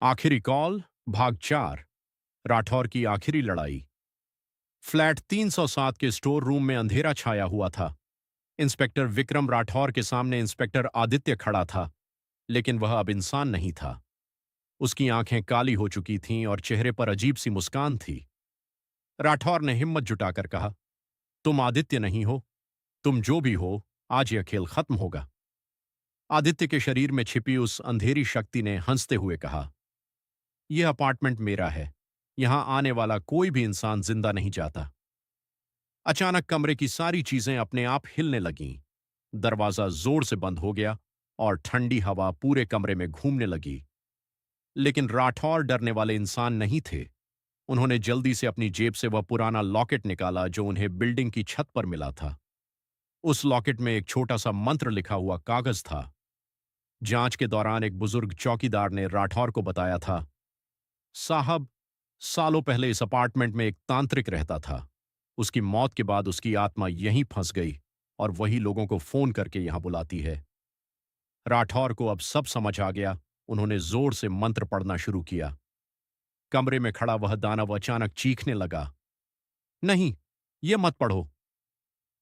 आखिरी कॉल भाग 4। राठौर की आखिरी लड़ाई। फ्लैट 307 के स्टोर रूम में अंधेरा छाया हुआ था। इंस्पेक्टर विक्रम राठौर के सामने इंस्पेक्टर आदित्य खड़ा था, लेकिन वह अब इंसान नहीं था। उसकी आंखें काली हो चुकी थीं और चेहरे पर अजीब सी मुस्कान थी। राठौर ने हिम्मत जुटाकर कहा, तुम आदित्य नहीं हो। तुम जो भी हो, आज यह खेल खत्म होगा। आदित्य के शरीर में छिपी उस अंधेरी शक्ति ने हंसते हुए कहा, यह अपार्टमेंट मेरा है। यहां आने वाला कोई भी इंसान जिंदा नहीं जाता। अचानक कमरे की सारी चीजें अपने आप हिलने लगीं। दरवाजा जोर से बंद हो गया और ठंडी हवा पूरे कमरे में घूमने लगी। लेकिन राठौर डरने वाले इंसान नहीं थे। उन्होंने जल्दी से अपनी जेब से वह पुराना लॉकेट निकाला जो उन्हें बिल्डिंग की छत पर मिला था। उस लॉकेट में एक छोटा सा मंत्र लिखा हुआ कागज था। जांच के दौरान एक बुजुर्ग चौकीदार ने राठौर को बताया था, साहब, सालों पहले इस अपार्टमेंट में एक तांत्रिक रहता था। उसकी मौत के बाद उसकी आत्मा यहीं फंस गई और वही लोगों को फोन करके यहां बुलाती है। राठौर को अब सब समझ आ गया। उन्होंने जोर से मंत्र पढ़ना शुरू किया। कमरे में खड़ा वह दानव अचानक चीखने लगा, नहीं, यह मत पढ़ो।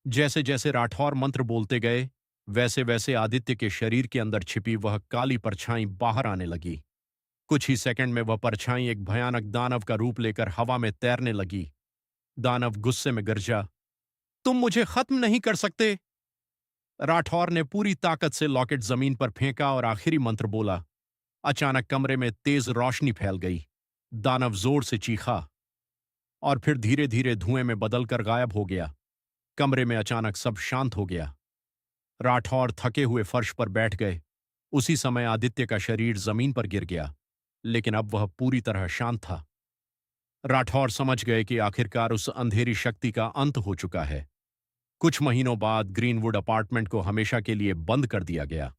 जैसे जैसे राठौर मंत्र बोलते गए, वैसे वैसे आदित्य के शरीर के अंदर छिपी वह काली परछाई बाहर आने लगी। कुछ ही सेकंड में वह परछाई एक भयानक दानव का रूप लेकर हवा में तैरने लगी। दानव गुस्से में गरजा, तुम मुझे खत्म नहीं कर सकते। राठौर ने पूरी ताकत से लॉकेट जमीन पर फेंका और आखिरी मंत्र बोला। अचानक कमरे में तेज रोशनी फैल गई। दानव जोर से चीखा और फिर धीरे धीरे धुएं में बदलकर गायब हो गया। कमरे में अचानक सब शांत हो गया। राठौर थके हुए फर्श पर बैठ गए। उसी समय आदित्य का शरीर जमीन पर गिर गया, लेकिन अब वह पूरी तरह शांत था। राठौर समझ गए कि आखिरकार उस अंधेरी शक्ति का अंत हो चुका है। कुछ महीनों बाद ग्रीनवुड अपार्टमेंट को हमेशा के लिए बंद कर दिया गया।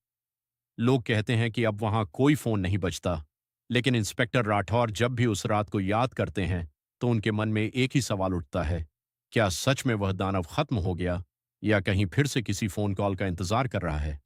लोग कहते हैं कि अब वहां कोई फोन नहीं बजता, लेकिन इंस्पेक्टर राठौर जब भी उस रात को याद करते हैं तो उनके मन में एक ही सवाल उठता है, क्या सच में वह दानव खत्म हो गया या कहीं फिर से किसी फोन कॉल का इंतजार कर रहा है।